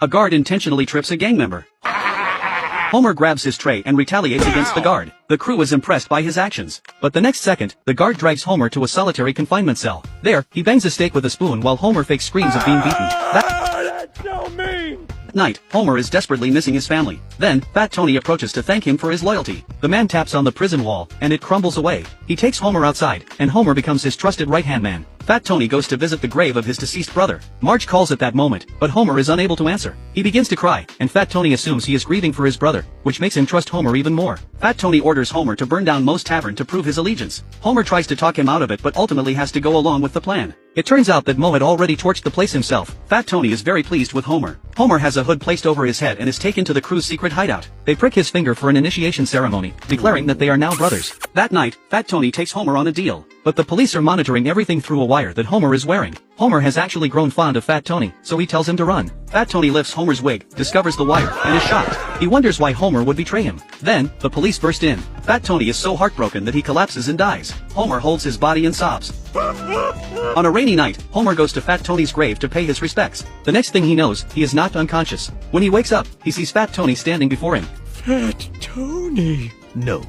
A guard intentionally trips a gang member. Homer grabs his tray and retaliates against the guard. The crew is impressed by his actions. But the next second, the guard drags Homer to a solitary confinement cell. There, he bangs a steak with a spoon while Homer fakes screams of being beaten. That's so mean! That night, Homer is desperately missing his family. Then, Fat Tony approaches to thank him for his loyalty. The man taps on the prison wall, and it crumbles away. He takes Homer outside, and Homer becomes his trusted right-hand man. Fat Tony goes to visit the grave of his deceased brother. Marge calls at that moment, but Homer is unable to answer. He begins to cry, and Fat Tony assumes he is grieving for his brother, which makes him trust Homer even more. Fat Tony orders Homer to burn down Moe's Tavern to prove his allegiance. Homer tries to talk him out of it but ultimately has to go along with the plan. It turns out that Moe had already torched the place himself. Fat Tony is very pleased with Homer. Homer has a hood placed over his head and is taken to the crew's secret hideout. They prick his finger for an initiation ceremony, declaring that they are now brothers. That night, Fat Tony takes Homer on a deal. But the police are monitoring everything through a wire that Homer is wearing. Homer has actually grown fond of Fat Tony, so he tells him to run. Fat Tony lifts Homer's wig, discovers the wire, and is shocked. He wonders why Homer would betray him. Then, the police burst in. Fat Tony is so heartbroken that he collapses and dies. Homer holds his body and sobs. On a rainy night, Homer goes to Fat Tony's grave to pay his respects. The next thing he knows, he is knocked unconscious. When he wakes up, he sees Fat Tony standing before him. Fat Tony. No,